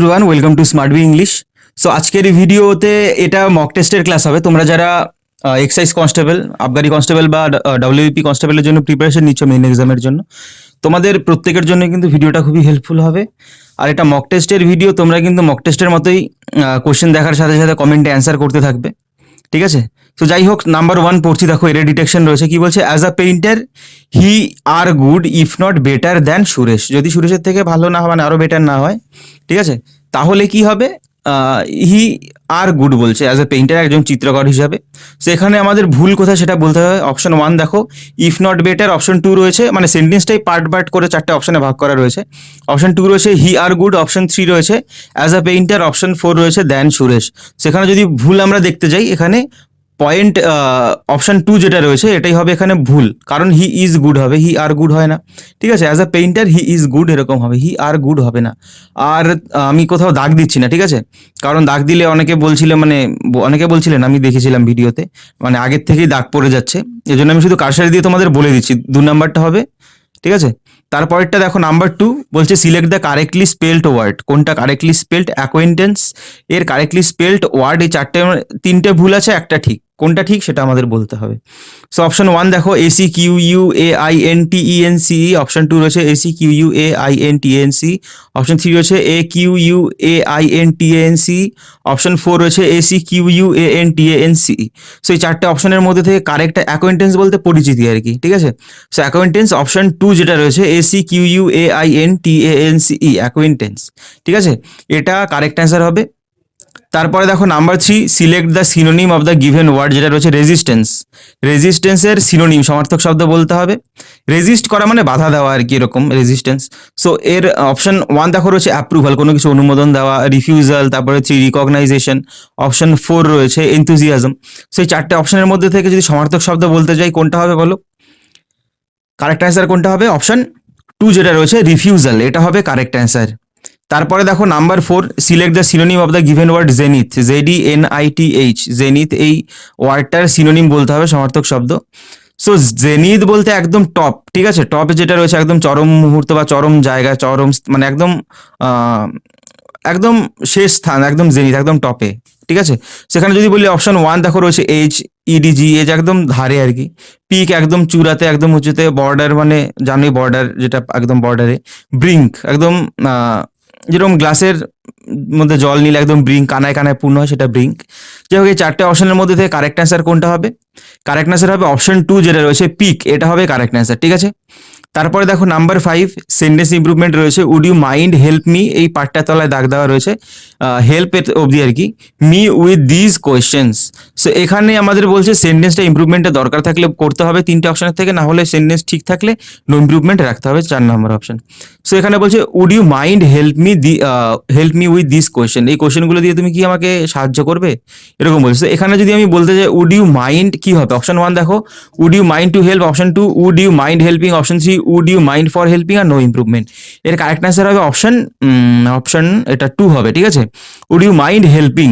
Everyone, welcome to smart B English. So আজকের এই ভিডিওতে এটা মক টেস্টের ক্লাস হবে। তোমরা যারা এক্সাইজ কনস্টেবল, আবগারি কনস্টেবল বা ডাব্লিউপি কনস্টেবলের জন্য প্রিপারেশন নিচ্ছ মেইন এক্সামের জন্য, তোমাদের প্রত্যেকের জন্য কিন্তু ভিডিওটা খুবই হেল্পফুল হবে। আর এটা মক টেস্টের ভিডিও, তোমরা কিন্তু মক টেস্টের মতোই কোশ্চেন দেখার সাথে সাথে কমেন্টে অ্যান্সার করতে থাকবে, ঠিক আছে? তো যাই হোক, নাম্বার 1 পড়ছি, দেখো এর ডিটেকশন রয়েছে। কি বলছে? As a painter he are good if not better than Suresh. যদি সুরেশের থেকে ভালো না হয়, মানে আরও বেটার না হয়, ঠিক আছে, তাহলে কি হবে? হি আর গুড বলছে অ্যাজ এ পেইন্টার, একজন চিত্রকর হিসাবে। সেখানে আমাদের ভুল কোথায় সেটা বলতে হবে। অপশন 1 দেখো, ইফ নট বেটার। অপশন 2 রয়েছে, মানে সেন্টেন্সটাই পার্ট পার্ট করে 4টে অপশনে ভাগ করা রয়েছে। অপশন 2 রয়েছে হি আর গুড। অপশন 3 রয়েছে অ্যাজ আ পেইন্টার। অপশন 4 রয়েছে দ্যান সুরেশ। সেখানে যদি ভুল আমরা দেখতে যাই, এখানে পয়েন্ট অপশন 2 যেটা রয়েছে এটাই হবে এখানে ভুল, কারণ হি ইজ গুড হবে, হি আর গুড হয় না, ঠিক আছে? As a painter he is good এরকম হবে, হি আর গুড হবে না। আর আমি কোথাও দাগ দিচ্ছি না, ঠিক আছে? কারণ দাগ দিলে অনেকে বলছিলেন, আমি দেখেছিলাম ভিডিওতে, মানে আগের থেকেই দাগ পড়ে যাচ্ছে। এই জন্য আমি শুধু কারসারি দিয়ে তোমাদের বলে দিচ্ছি 2 নাম্বারটা হবে, ঠিক আছে? তারপরেরটা দেখো, নাম্বার 2 বলছে select the correctly spelled word. কোনটা কারেক্টলি স্পেল্ড? অ্যাকোয়েন্টেন্স এর কারেক্টলি স্পেল্ড ওয়ার্ড, এই 3টে ভুল আছে, একটা ঠিক। কোনটা ঠিক সেটা আমাদের বলতে হবে। সো অপশন 1 দেখো ACQUAINTENCE। অপশন 2 রয়েছে ACQUAINTNC। অপশন 3 রয়েছে AQUAINTANC। অপশন 4 রয়েছে ACQUANTANCE। সো এই 4টে অপশনের মধ্যে থেকে কারেক্ট অ্যাকোয়েন্টেন্স বলতে পরিচিতি আর কি, ঠিক আছে? সো অ্যাকোয়েন্টেন্স অপশন 2 যেটা রয়েছে ACQUAINTANCE, অ্যাকোয়েন্টেন্স, ঠিক আছে? এটা কারেক্ট অ্যান্সার হবে। তারপরে দেখো number 3, select the synonym of the given word, যেটা রয়েছে রেজিস্ট্যান্স। রেজিস্ট্যান্সের সিনোনিম, সমার্থক শব্দ বলতে হবে। রেজিস্ট করা মানে বাধা দেওয়া আর কি, এরকম রেজিস্ট্যান্স। সো এর অপশন 1 দেখো রয়েছে অ্যাপ্রুভাল, কোনো কিছু অনুমোদন দেওয়া। রিফিউজাল, তারপরে 3 রিকগনাইজেশন। অপশন 4 রয়েছে এনথুজিয়াজম। সো এই 4টে অপশনের মধ্যে থেকে যদি সমার্থক শব্দ বলতে যাই, কোনটা হবে বলো? কারেক্ট অ্যান্সার কোনটা হবে? অপশন 2 যেটা রয়েছে রিফিউজাল, এটা হবে কারেক্ট অ্যান্সার। তারপরে দেখো number 4, select the synonym of the given word zenith. ZENITH, zenith, এই ওয়ার্ডটার সিনোনিম বলতে হবে, সমার্থক শব্দ। সো জেনিথ বলতে একদম টপ, ঠিক আছে? টপ যেটা রয়েছে একদম চরম মুহূর্ত বা চরম জায়গা, চরম মানে একদম একদম শেষ স্থান, একদম জেনিথ, একদম টপে, ঠিক আছে? সেখানে যদি বলি অপশন 1 দেখো রয়েছে EDG, এজ একদম ধারে আর কি। পিক একদম চূড়াতে, একদম উঁচুতে। বর্ডার মানে জানোই, বর্ডার যেটা একদম বর্ডারে। ব্রিঙ্ক একদম যেরকম গ্লাসের মধ্যে জল নিলে একদম ব্রিঙ্ক, কানায় কানায় পূর্ণ হয়, সেটা ব্রিঙ্ক। যাই হোক, এই 4টে অপশনের মধ্যে থেকে কারেক্ট অ্যান্সার কোনটা হবে? কারেক্ট অ্যান্সার হবে অপশন 2 যেটা রয়েছে পিক, এটা হবে কারেক্ট অ্যান্সার, ঠিক আছে? তারপরে দেখো নাম্বার 5, সেন্টেন্স ইমপ্রুভমেন্ট রয়েছে। Would you mind help me, এই পার্টটার তলায় দাগ দেওয়া রয়েছে, হেল্প অবধি আর কি। Me with this questions. So এখানে আমাদের বলছে সেন্টেন্সটা ইমপ্রুভমেন্টের দরকার থাকলে করতে হবে 3টে অপশনের থেকে, না হলে সেন্টেন্স ঠিক থাকলে নো ইমপ্রুভমেন্ট রাখতে হবে, 4 নম্বর অপশন। সো এখানে বলছে would you mind help me with this question, এই কোয়েশ্চেনগুলো দিয়ে তুমি কি আমাকে সাহায্য করবে, এরকম বলছে। এখানে যদি আমি বলতে চাই উড ইউ মাইন্ড, কি হবে? অপশন 1 দেখো would you mind to help. Option 2 would you mind helping. Option 3 would you mind for helping আর নো ইমপ্রুভমেন্ট। এর কারেক্ট অ্যান্সার হবে অপশন এটা 2 হবে, ঠিক আছে? Would you mind helping.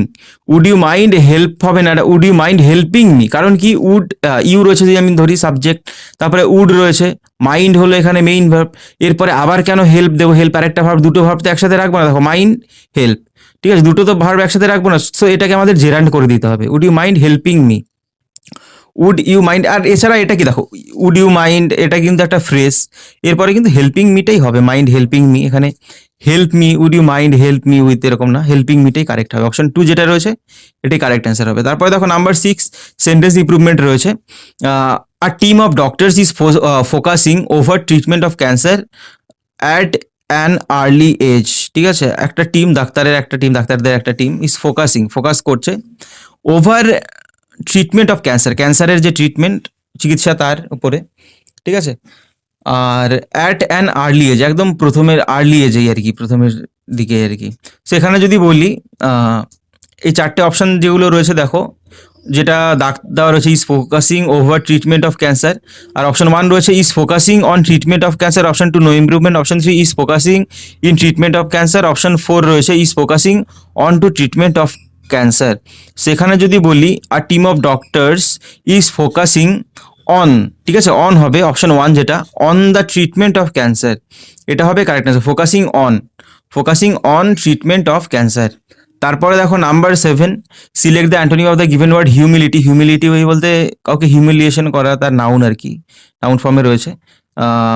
Would you mind help হবে না, would you mind helping me, কারণ কি উড ইউ রয়েছে, যদি আমি ধরি সাবজেক্ট, তারপরে উড রয়েছে, মাইন্ড হলো এখানে মেইন ভার্ব। এরপরে আবার কেন হেল্প দেবো? হেল্প আর একটা ভার্ব, দুটো ভার্ব তো একসাথে রাখবো না। দেখো মাইন্ড হেল্প, ঠিক আছে, দুটো তো ভার্ব একসাথে রাখবো না। সো এটাকে আমাদের জেরান্ড করে দিতে হবে, would you mind helping me, would you mind. আর এছাড়া এটা কি, দেখো উড ইউ মাইন্ড, এটা কিন্তু একটা ফ্রেজ, এরপরে কিন্তু হেল্পিং মিটাই হবে, মাইন্ড হেল্পিং মি। এখানে help me, would you mind help me with, এরকম না, হেল্পিং মিটাই কারেক্ট হবে। অপশন 2 যেটা রয়েছে এটাই কারেক্ট অ্যান্সার হবে। তারপরে দেখো নাম্বার 6, সেন্টেন্স ইমপ্রুভমেন্ট রয়েছে। A team of doctors is focusing over treatment of cancer at an early age, ঠিক আছে? একটা টিম, ডাক্তারদের একটা টিম ইজ ফোকাস করছে ওভার ট্রিটমেন্ট অফ ক্যান্সার, ক্যান্সারের যে ট্রিটমেন্ট, চিকিৎসা, তার উপরে, ঠিক আছে? আর অ্যাট অ্যান আর্লি এজ, একদম প্রথমের আর্লি এজেই আর কি, প্রথমের দিকে আর কি। সেখানে যদি বলি এই 4টে অপশান যেগুলো রয়েছে, দেখো যেটা দাগ দেওয়া রয়েছে is focusing over treatment of cancer, আর অপশন 1 রয়েছে is focusing on treatment of cancer. Option 2 no improvement. Option 3 is focusing in treatment of cancer. Option 4 রয়েছে is focusing on to treatment of cancer. সেখানে যদি বলি a team of doctors is focusing on, ঠিক আছে, on হবে option 1 যেটা, on the treatment of cancer, এটা হবে correct answer. Focusing on, focusing on treatment of cancer. তারপরে দেখো number 7, select the antonym of the given word humility. Humility বলতে কাউকে হিউমিলিয়েশন করা, তার নাউন আর কি, নাউন ফর্মে রয়েছে।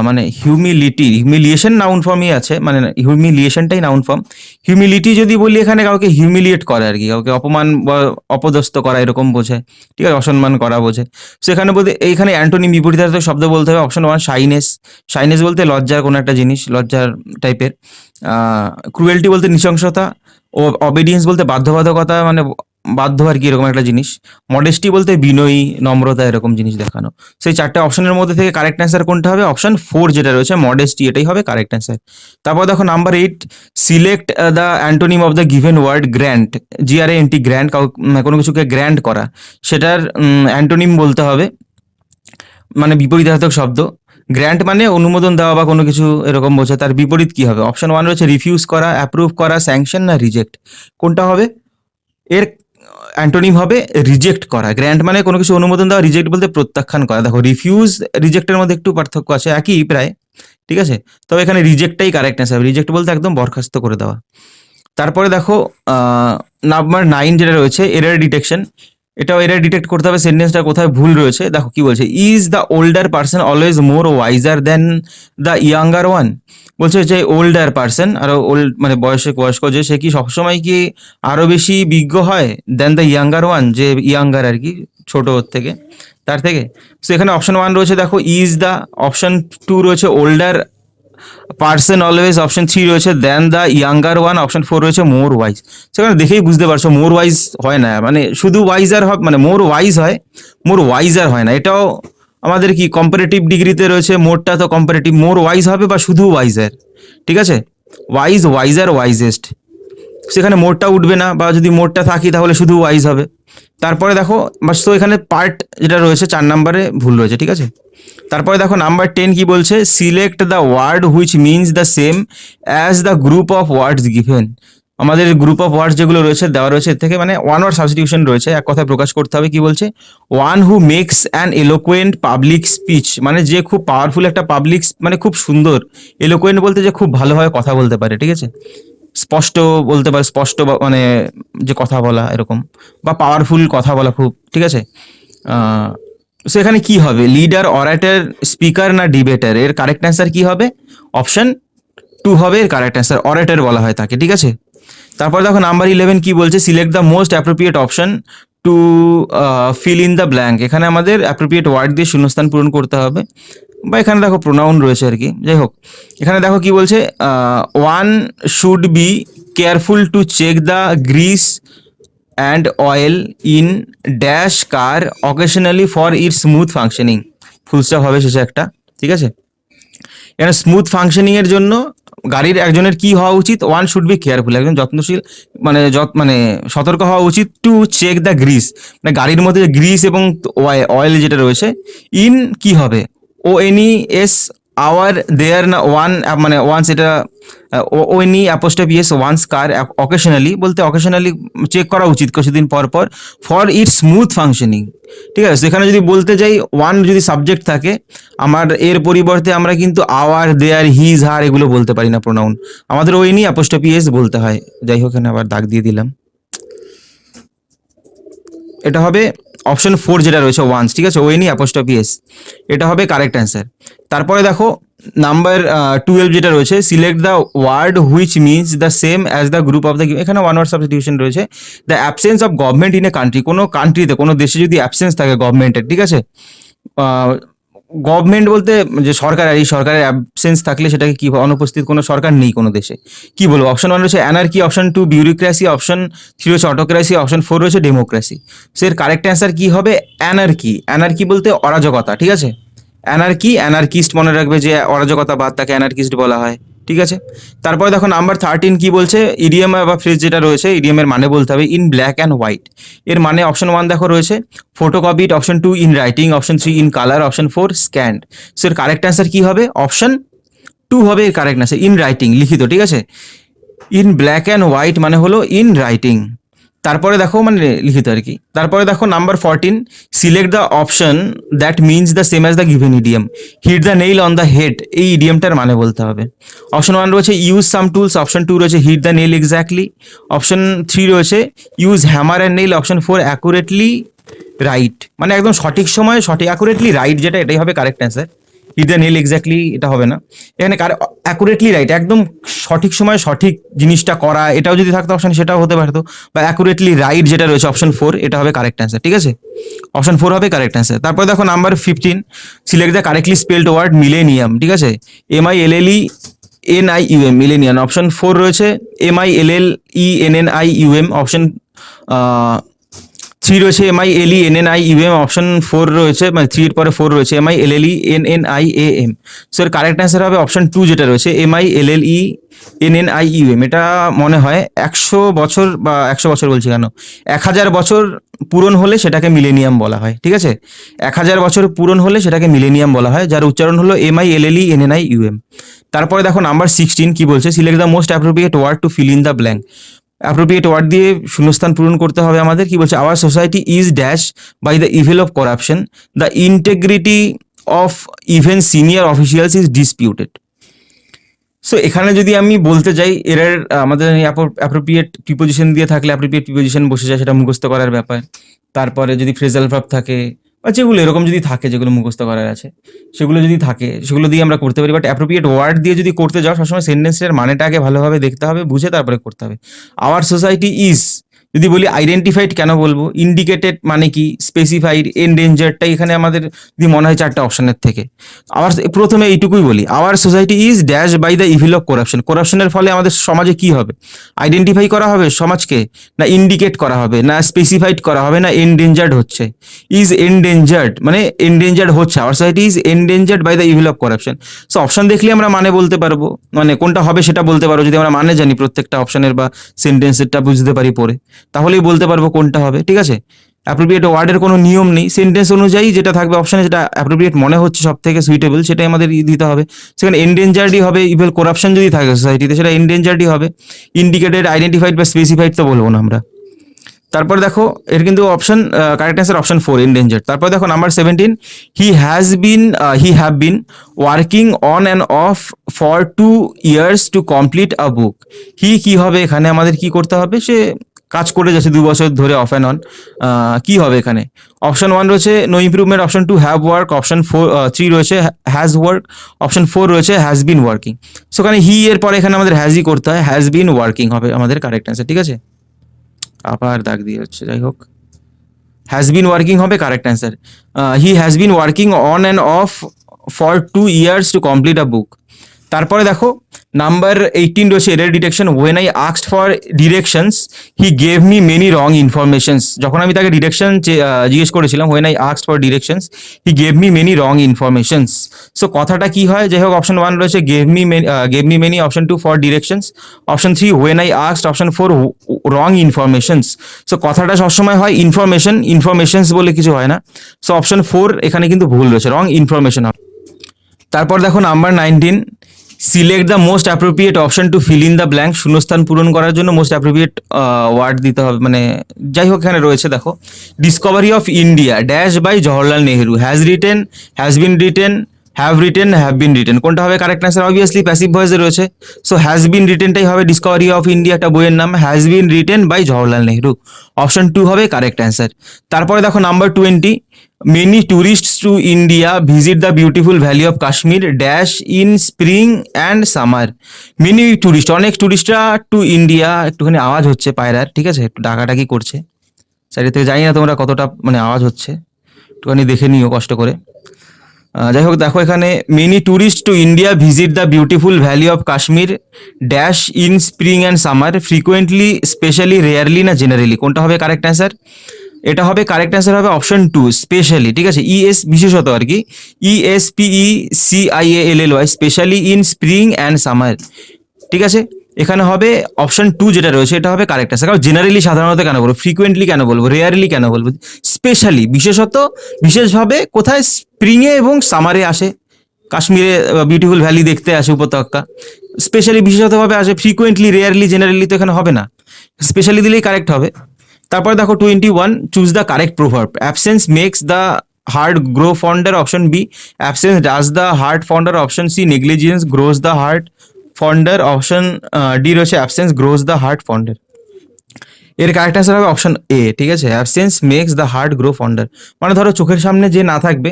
মানে হিউমিলিয়েশন নাউন ফর্মই আছে, মানে হিউমিলিয়েশনটাই নাউন ফর্ম। হিউমিলিটি যদি বলি এখানে কাউকে হিউমিলিয়েট করা আর কি, কাউকে অপমান বা অপদস্থ করা এরকম বোঝায়, ঠিক আছে, অসম্মান করা বোঝে। সেখানে বলতে এইখানে অ্যান্টোনিম বিপরীতার্থক শব্দ বলতে হবে। Option 1 shyness. শাইনেস বলতে লজ্জার কোনো একটা জিনিস, লজ্জার টাইপের। ক্রুয়েলটি বলতে নৃশংসতা। ও অবিডিয়েন্স বলতে বাধ্যবাধকতা, মানে বাধ্য আর কি, এরকম একটা জিনিস। মডেস্টি বলতে বিনয়ী, নম্রতা, এরকম জিনিস দেখানো। সেই 4টে অপশনের মধ্যে থেকে কারেক্ট অ্যান্সার কোনটা হবে? অপশন 4 যেটা রয়েছে মডেস্টি, এটাই হবে কারেক্ট অ্যান্সার। তারপর দেখো number 8, select the antonym of the given word grant. GRANT, grant, কোনো কিছুকে গ্র্যান্ট করা, সেটার অ্যান্টোনিম বলতে হবে, মানে বিপরীতার্থক শব্দ। গ্র্যান্ট মানে অনুমোদন দেওয়া বা কোনো কিছু এরকম বোঝায়, তার বিপরীত কি হবে? অপশন 1 রয়েছে রিফিউজ করা, অ্যাপ্রুভ করা, স্যাংশন না রিজেক্ট। কোনটা হবে? এর অ্যান্টোনিম হবে রিজেক্ট করা। গ্র্যান্ট মানে কোনো কিছু অনুমোদন দেওয়া, রিজেক্ট বলতে প্রত্যাখ্যান করা। দেখো রিফিউজ রিজেক্টের মধ্যে একটু পার্থক্য আছে, একই প্রায়, ঠিক আছে, তবে এখানে রিজেক্টটাই কারেক্ট অ্যান্সার। রিজেক্ট বলতে একদম বরখাস্ত করে দেওয়া। তারপরে দেখো নাম্বার 9 যেটা রয়েছে এরর ডিটেকশন। এটাও এরর ডিটেক্ট করতে হবে সেন্টেন্সটা কোথায় ভুল রয়েছে। দেখো কি বলছে, is the older person always more wiser than the younger one. বলছে যে ওল্ডার পার্সন, আরো ওল্ড মানে বয়স্ক, যে সে কি সবসময় কি আরো বেশি বিজ্ঞ হয় দেন দ্য ইয়াঙ্গার ওয়ান, যে ইয়াঙ্গার আর কি, ছোট ওর থেকে, তার থেকে। সো এখানে অপশন 1 রয়েছে দেখো ইজ দ্য, অপশন 2 রয়েছে ওল্ডার পার্সন অলওয়েজ, অপশন 3 রয়েছে দেন দ্য ইয়াঙ্গার ওয়ান, অপশন 4 রয়েছে মোর ওয়াইজ। সেখানে দেখেই বুঝতে পারছো মোর ওয়াইজ হয় না, মানে শুধু ওয়াইজার হবে, মানে মোর ওয়াইজ হয়, মোর ওয়াইজার হয় না। এটাও আমাদের কি কম্পারেটিভ ডিগ্রিতে রয়েছে, মোরটা তো কম্পারেটিভ, মোর ওয়াইজ হবে বা শুধু ওয়াইজার, ঠিক আছে, ওয়াইজ, ওয়াইজার, ওয়াইজেস্ট। সেখানে মোরটা উঠবে না, বা যদি মোরটা থাকি তাহলে শুধু ওয়াইজ হবে। তারপরে দেখো বাস, তো এখানে পার্ট যেটা রয়েছে 4 নম্বরে ভুল রয়েছে, ঠিক আছে। তারপরে দেখো নাম্বার 10 কি বলছে, select the word which means the same as the group of words given. আমাদের গ্রুপ অফ ওয়ার্ডস যেগুলো রয়েছে দেওয়া রয়েছে, এর থেকে মানে ওয়ান ওয়ার্ড সাবস্টিটিউশন রয়েছে, এক কথায় প্রকাশ করতে হবে। কি বলছে, one who makes an eloquent public speech, মানে যে খুব পাওয়ারফুল একটা পাবলিক, মানে খুব সুন্দর, এলোকোয়েন্ট বলতে যে খুব ভালোভাবে কথা বলতে পারে, ঠিক আছে, স্পষ্ট বলতে পারে, স্পষ্ট মানে যে কথা বলা এরকম, বা পাওয়ারফুল কথা বলা খুব, ঠিক আছে। সেখানে কি হবে, লিডার, অরাটার, স্পিকার না ডিবেটার? এর কারেক্ট অ্যান্সার কি হবে? অপশন 2 হবে এর কারেক্ট অ্যান্সার, অরাটার বলা হয় তাকে, ঠিক আছে। তারপর দেখো নাম্বার 11 কি বলছে, select the most appropriate option to fill in the blank. এখানে আমাদের অ্যাপ্রোপ্রিয়েট ওয়ার্ড দিয়ে শূন্যস্থান পূরণ করতে হবে, বা এখানে দেখো প্রোনাউন রয়েছে আর কি, যাই হোক। এখানে দেখো কি বলছে, one should be careful to check the grease and oil in dash car occasionally for it smooth functioning. Full stop হবে শেষে একটা, ঠিক আছে। এখানে স্মুথ ফাংশনিং এর জন্য গাড়ির একজনের কি হওয়া উচিত? ওয়ান শুড বি কেয়ারফুল, একজন যত্নশীল, মানে মানে সতর্ক হওয়া উচিত, টু চেক দ্য গ্রিস, মানে গাড়ির মধ্যে গ্রিস এবং অয়েল যেটা রয়েছে, ইন কি হবে, ONES আওয়ার দেয়ার না ওয়ান, মানে ওয়ান্স, এটা ONE অ্যাপোস্ট্রফি এস ওয়ান্স কার অকেশনালি, বলতে অকেশনালি চেক করা উচিত কিছুদিন পর পর, ফর ইট স্মুথ ফাংশনিং, ঠিক আছে। সেখানে যদি বলতে যাই ওয়ান যদি সাবজেক্ট থাকে আমার, এর পরিবর্তে আমরা কিন্তু আওয়ার, দেয়ার, হিজ, হার এগুলো বলতে পারি না প্রোনাউন, আমাদের ONE অ্যাপোস্ট্রফি এস বলতে হয়। যাই হোক, এখানে আবার দাগ দিয়ে দিলাম, এটা হবে অপশন 4 যেটা রয়েছে ওয়ান্স, ঠিক আছে, ONE অ্যাপোস্ট্রফি এস, এটা হবে কারেক্ট অ্যান্সার। তারপরে দেখো নাম্বার 12 যেটা রয়েছে, select the word which means the same as the group of the, এখানে ওয়ান ওয়ার্ড সাবস্টিটিউশন রয়েছে। The absence of government in a country, কোনো কান্ট্রিতে, কোনো দেশে যদি অ্যাবসেন্স থাকে গভর্নমেন্টের, ঠিক আছে, গভর্নমেন্ট বলতে যে সরকার, এই সরকারের অ্যাবসেন্স থাকলে সেটাকে কি, অনুপস্থিত, কোনো সরকার নেই কোনো দেশে, কি বলবো? অপশন 1 রয়েছে অ্যানার্কি, অপশন 2 বিউরোক্রেসি, অপশন 3 রয়েছে অটোক্রেসি, অপশন 4 রয়েছে ডেমোক্রেসি। সো এর কারেক্ট অ্যান্সার কি হবে? অ্যানার্কি। অ্যানার্কি বলতে অরাজকতা, ঠিক আছে, অ্যানার্কি, অ্যানার্কিস্ট মনে রাখবে, যে অরাজকতা বাদ তাকে অ্যানার্কিস্ট বলা হয়, ঠিক আছে। তারপরে দেখো নাম্বার 13 কি বলছে, ইডিয়াম বা ফ্রেজ যেটা রয়েছে, ইডিয়ামের মানে বলতে হবে ইন ব্ল্যাক অ্যান্ড হোয়াইট। এর মানে অপশন 1 দেখো রয়েছে photocopied, option 2 in writing, option 3 in colour, option 4 scanned. So এর কারেক্ট অ্যান্সার কি হবে? অপশন 2 হবে এর কারেক্ট অ্যান্সার, ইন রাইটিং, লিখিত, ঠিক আছে। ইন ব্ল্যাক অ্যান্ড হোয়াইট মানে হলো ইন রাইটিং। তারপরে দেখো মানে লিখিত আর কি। তারপরে দেখো number 14, select the option that means the same as the given idiom, hit the nail on the head, এই ইডিয়ামটার মানে বলতে হবে। অপশন 1 রয়েছে ইউজ সাম টুলস, অপশন 2 রয়েছে hit the nail exactly, option 3 রয়েছে use hammer and nail, option 4 accurately right, মানে একদম সঠিক সময়ে সঠিক, অ্যাকুরেটলি রাইট যেটা এটাই হবে correct answer. Hit the nail exactly এটা হবে না, এখানে অ্যাকুরেটলি রাইট একদম সঠিক সময়ে সঠিক জিনিসটা করা, এটাও যদি থাকতো অপশন সেটাও হতে পারতো, বা অ্যাকুরেটলি রাইট যেটা রয়েছে অপশন 4 এটা হবে কারেক্ট অ্যান্সার, ঠিক আছে, অপশন 4 হবে কারেক্ট অ্যান্সার। তারপরে দেখো number 15, select the correctly spelled word millennium, ঠিক আছে, MILLENIUM মিলেনিয়াম, অপশন 4 রয়েছে MILLENNIUM, অপশন 3 রয়েছে MILENNIUM, অপশন 4 রয়েছে মানে 3 এর পরে 4 রয়েছে MILLENNIAM। সো এর কারেক্ট অ্যান্সার হবে অপশন 2 যেটা রয়েছে MILLENNIUM। এটা মনে হয় 100 বছর বা 100 বছর বলছি কেন, 1000 বছর পূরণ হলে সেটাকে মিলেনিয়াম বলা হয়, ঠিক আছে, 1000 বছর পূরণ হলে সেটাকে মিলেনিয়াম বলা হয়, যার উচ্চারণ হলো MILLENNIUM। তারপরে দেখো নাম্বার 16 কি বলছে, select the most appropriate word to fill in the blank, appropriate word দিয়ে শূন্যস্থান পূরণ করতে হবে আমাদের। কি বলছে, our society is dash by the evil of corruption, the integrity of even senior officials is disputed. So এখানে যদি আমি বলতে যাই এর আমাদের অ্যাপ্রোপ্রিয়েট প্রিপোজিশন দিয়ে থাকলে অ্যাপ্রোপ্রিয়েট প্রিপোজিশন বসে যায়, সেটা মুখস্থ করার ব্যাপার। তারপরে যদি ফ্রেজাল ভার্ব থাকে বা যেগুলো এরকম যদি থাকে, যেগুলো মুখস্থ করার আছে সেগুলো যদি থাকে, সেগুলো দিয়ে আমরা করতে পারি। বাট অ্যাপ্রোপ্রিয়েট ওয়ার্ড দিয়ে যদি করতে যাও, সবসময় সেন্টেন্সের মানেটা আগে ভালোভাবে দেখতে হবে, বুঝে তারপরে করতে হবে। আওয়ার সোসাইটি ইজ, যদি বলি আইডেন্টিফাইড কেন বলবো, ইন্ডিকেটেড মানে কি, স্পেসিফাইড, এনডেঞ্জার্ডটাই এখানে আমাদের যদি মনে হয় 4টা অপশনের থেকে। আবার প্রথমে এইটুকুই বলি, our society is dash by the evil of corruption, করাপশনের ফলে আমাদের সমাজে কি হবে, আইডেন্টিফাই করা হবে সমাজকে, না ইন্ডিকেট করা হবে, না স্পেসিফাইড করা হবে, না এনডেঞ্জার্ড হচ্ছে, ইজ এনডেঞ্জার্ড মানে এনডেঞ্জার্ড হচ্ছে, our society is endangered by the evil of corruption. So option দেখলে আমরা মানে বলতে পারবো, মানে কোনটা হবে সেটা বলতে পারবো, যদি আমরা মানে জানি প্রত্যেকটা অপশনের বা সেন্টেন্সেরটা বুঝতে পারি পরে, তাহলেই বলতে পারবো কোনটা হবে, ঠিক আছে। অ্যাপ্রোপ্রিয়েট ওয়ার্ডের কোনো নিয়ম নেই, সেন্টেন্স অনুযায়ী যেটা থাকবে অপশনে, যেটা অ্যাপ্রোপ্রিয়েট মনে হচ্ছে সব থেকে সুইটেবল সেটাই আমাদের দিতে হবে। সেখানে এনডেঞ্জার্ডই হবে, ইভেল করাপশন যদি থাকে সোসাইটিতে সেটা এনডেঞ্জার্ডই হবে, ইন্ডিকেটেড, আইডেন্টিফাইড বা স্পেসিফাইড তো বলবো না আমরা। তারপর দেখো এর কিন্তু option correct answer option 4 endangered. তারপর দেখো number 17, he have been working on and off for 2 years to complete a book. কি হবে এখানে, আমাদের কি করতে হবে, সে কাজ করে যাচ্ছে 2 বছর ধরে অফ অ্যান্ড অন, কি হবে এখানে, অপশন 1 রয়েছে no improvement, option 2 have work, option 3 রয়েছে হ্যাজ ওয়ার্ক, অপশন 4 রয়েছে হ্যাজ বিন ওয়ার্কিং। সো এখানে হি এর পরে এখানে আমাদের হ্যাজই করতে হয়, হ্যাজ বিন ওয়ার্কিং হবে আমাদের কারেক্ট অ্যান্সার, ঠিক আছে, আবার দাগ দিয়ে হচ্ছে, যাই হোক, হ্যাজ বিন ওয়ার্কিং হবে correct answer. He has been working on and off for 2 years to complete a book. তারপরে দেখো নাম্বার 18 রয়েছে error detection, when I asked for directions he gave me many wrong informations. যখন আমি তাকে direction জিজ্ঞেস করেছিলাম, when I asked for directions he gave me many wrong informations. So কথাটা কি হয়, যাই হোক অপশন 1 রয়েছে gave me many, option 2 for directions, option 3 when I asked, option 4 wrong informations. So কথাটা সবসময় হয় ইনফরমেশনস বলে কিছু হয় না। সো অপশন 4 এখানে কিন্তু ভুল রয়েছে, রং ইনফরমেশন হবে। তারপর দেখো number 19, select the most appropriate option to fill in the blank, শূন্যস্থান পূরণ করার জন্য মোস্ট অ্যাপ্রোপ্রিয়েট ওয়ার্ড দিতে হবে, মানে যাই হোক এখানে রয়েছে দেখো, discovery of India dash by Jawaharlal Nehru, has written, has been written, have been written, কোনটা হবে কারেক্ট অ্যান্সার, অবভিয়াসলি প্যাসিভ ভয়েসে রয়েছে। সো হ্যাজ বিন রিটেনটাই হবে, ডিসকভারি অফ ইন্ডিয়া একটা বইয়ের নাম, has been written by Jawaharlal Nehru, option 2 হবে কারেক্ট অ্যান্সার। তারপরে দেখো number 20, many tourists to India visit the beautiful valley of Kashmir dash in spring and summer. Many tourist, অনেক ট্যুরিস্টরা টু ইন্ডিয়া, একটুখানি আওয়াজ হচ্ছে পায়রার, ঠিক আছে, একটু ডাকাডাকি করছে সাইড থেকে, জানি না তোমরা কতটা মানে আওয়াজ হচ্ছে, একটুখানি দেখে নিও কষ্ট করে। যাই হোক দেখো এখানে many tourist two India visit the beautiful valley of Kashmir dash in spring and summer, frequently, specially, rarely না জেনারেলি, কোনটা হবে কারেক্ট অ্যান্সার, এটা হবে কারেক্ট অ্যান্সার হবে অপশন 2 স্পেশালি, ঠিক আছে, বিশেষত আর কি, ESPECIALLY, specially in spring and summer, ঠিক আছে, এখানে হবে অপশন 2 যেটা রয়েছে এটা হবে কারেক্ট অ্যান্সার। কারণ জেনারেলি সাধারণত কেন বলবো, ফ্রিকোয়েন্টলি কেন বলবো, রেয়ারলি কেন বলবো, স্পেশালি বিশেষত, বিশেষভাবে কোথায়, স্প্রিংয়ে এবং সামারে আসে, কাশ্মীরে বিউটিফুল ভ্যালি দেখতে আসে উপত্যকা, স্পেশালি বিশেষতভাবে আসে, ফ্রিকোয়েন্টলি, রেয়ারলি, জেনারেলি তো এখানে হবে না, স্পেশালি দিলেই কারেক্ট হবে। তারপরে দেখো 21, choose the correct proverb. Absence makes the heart grow fonder, option B. Absence does the heart fonder, option C. Negligence grows the heart fonder, option D রয়েছে absence grows the heart fonder. এর correct answer হবে option A, ঠিক আছে। Absence makes the heart grow fonder, মানে ধরো চোখের সামনে যে না থাকবে,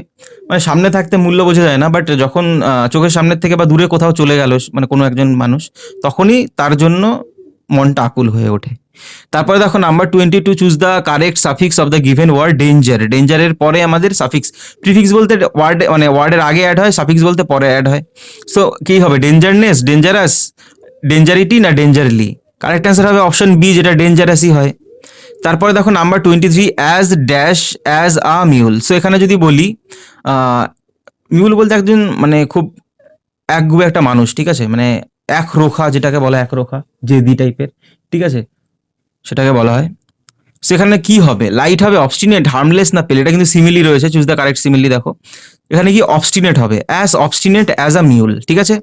মানে সামনে থাকতে মূল্য বোঝা যায় না, বাট যখন চোখের সামনের থেকে বা দূরে কোথাও চলে গেল মানে কোনো একজন মানুষ, তখনই তার জন্য মনটা আকুল হয়ে ওঠে। তারপরে দেখো number 22, choose the correct suffix of the given word danger. ডেঞ্জারের পরে আমাদের সাফিক্স, প্রিফিক্স বলতে ওয়ার্ড মানে ওয়ার্ডের আগে অ্যাড হয়, সাফিক্স বলতে পরে অ্যাড হয়। সো কী হবে, ডেঞ্জারনেস, ডেঞ্জারাস, ডেঞ্জারিটি না ডেঞ্জারলি? কারেক্ট অ্যান্সার হবে অপশন বি, যেটা ডেঞ্জারাসই হয়। তারপরে দেখো number 23, as dash as a mule. So এখানে যদি বলি মিউল বলতে একজন মানে খুব একগুয়ে একটা মানুষ, ঠিক আছে, মানে একরোখা, যেটাকে বলা একরোখা, জেদি টাইপের, ঠিক আছে, সেটাকে বলা হয়। সেখানে কি হবে, লাইট হবে, অবস্টিনেট, হার্মলেস না পেল? এটা কিন্তু সিমিলি রয়েছে, চুজ দ্য কারেক্ট সিমিলি। দেখো এখানে কি অবস্টিনেট হবে, as obstinate as a mule, ঠিক আছে।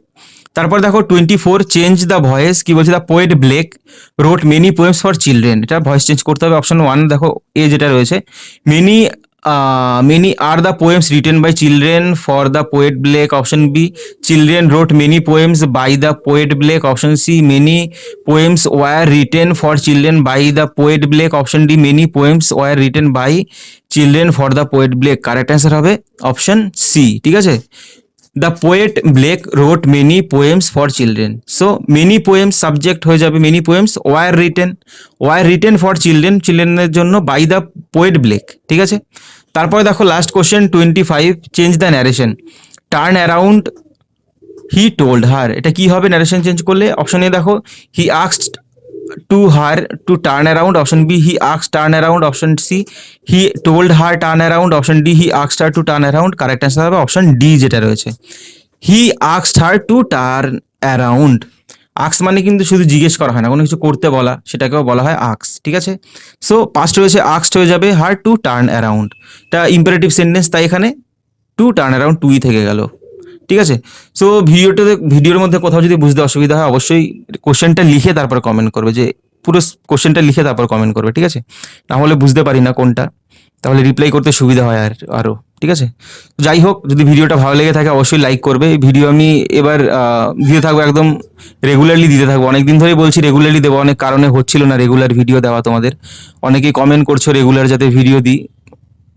তারপর দেখো 24, চেঞ্জ দ্য ভয়েস। কি বলছে, the poet Blake wrote many poems for children. এটা ভয়েস চেঞ্জ করতে হবে, অপশন 1 দেখো এ যেটা রয়েছে। Many many are the poems written by children for the poet Blake, option B. Children wrote many poems by the poet Blake, option C. Many poems were written for children by the poet Blake, option D. Many poems were written by children for the poet Blake. Correct answer হবে option C, ঠিক আছে। The poet Blake wrote many poems for children. So many poems subject হয়ে যাবে, many poems were written for children, চিলড্রেনের জন্য by the poet Blake, ঠিক আছে। তারপরে দেখো last question 25, change the narration. Turn around he told her. এটা কি হবে ন্যারেশন চেঞ্জ করলে? অপশন এ দেখো he asked to her to turn around, option B. He asked turn around, option C. He told her turn around, option D. He asked her to turn around. Correct answer হবে option D, যেটা রয়েছে he asked her to turn around. আক্স মানে কিন্তু শুধু জিজ্ঞেস করা হয় না, কোনো কিছু করতে বলা, সেটাকেও বলা হয় আক্স, ঠিক আছে। সো পাস্ট রয়েছে আক্সড হয়ে যাবে হার টু টার্ন অ্যারাউন্ড। এটা ইম্পারেটিভ সেন্টেন্স, তাই এখানে টু টার্ন অ্যারাউন্ড টুই থেকে গেল, ঠিক আছে। সো ভিডিওর মধ্যে কোথাও যদি বুঝতে অসুবিধা হয়, অবশ্যই কোশ্চেনটা লিখে তারপর কমেন্ট করবে, যে পুরো কোশ্চেনটা লিখে তারপর কমেন্ট করবে, ঠিক আছে। নাহলে বুঝতে পারি না কোনটা, তাহলে রিপ্লাই করতে সুবিধা হয় আরও, ঠিক আছে। যাই হোক, যদি ভিডিওটা ভালো লেগে থাকে অবশ্যই লাইক করবে। এই ভিডিও আমি এবার দিতে থাকবো, একদম রেগুলারলি দিতে থাকবো। অনেকদিন ধরেই বলছি রেগুলারলি দেবো, অনেক কারণে হচ্ছিল না রেগুলার ভিডিও দেওয়া। তোমাদের অনেকেই কমেন্ট করছো রেগুলার যাতে ভিডিও দিই।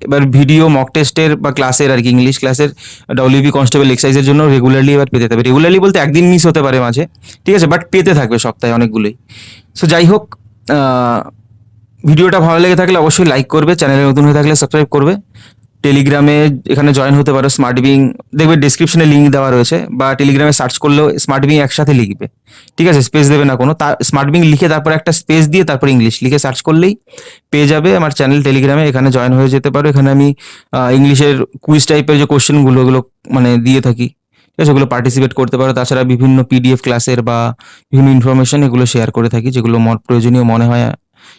এবার ভিডিও মক টেস্টের বা ক্লাসের আর কি, ইংলিশ ক্লাসের ডব্লিউবি কনস্টেবল এক্সারসাইজের জন্য রেগুলারলি এবার পেতে থাকবে। রেগুলারলি বলতে একদিন মিস হতে পারে মাঝে, ঠিক আছে, বাট পেতে থাকবে সপ্তাহে অনেকগুলোই। সো যাই হোক, ভিডিওটা ভালো লেগে থাকলে অবশ্যই লাইক করবে, চ্যানেলে নতুন হয়ে থাকলে সাবস্ক্রাইব করবে। টেলিগ্রামে এখানে জয়েন হতে পারো, স্মার্ট বিং দেখবে ডিসক্রিপশনে লিঙ্ক দেওয়া রয়েছে, বা টেলিগ্রামে সার্চ করলেও স্মার্ট বিং একসাথে লিখবে, ঠিক আছে, স্পেস দেবে না কোনো। স্মার্ট বিং লিখে তারপর একটা স্পেস দিয়ে তারপর ইংলিশ লিখে সার্চ করলেই পেয়ে যাবে আমার চ্যানেল টেলিগ্রামে। এখানে জয়েন হয়ে যেতে পারো। এখানে আমি ইংলিশের কুইজ টাইপের যে কোশ্চেনগুলো ওগুলো মানে দিয়ে থাকি, ঠিক আছে, ওগুলো পার্টিসিপেট করতে পারো। তাছাড়া বিভিন্ন পিডিএফ ক্লাসের বা বিভিন্ন ইনফরমেশন এগুলো শেয়ার করে থাকি, যেগুলো প্রয়োজনীয় মনে হয়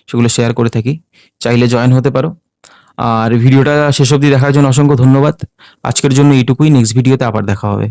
সেগুলো শেয়ার করে থাকি। চাইলে জয়েন হতে পারো। আর ভিডিওটা শেষ অবধি দেখার জন্য অসংখ্য ধন্যবাদ। আজকের জন্য এইটুকুই, নেক্সট ভিডিওতে আবার দেখা হবে।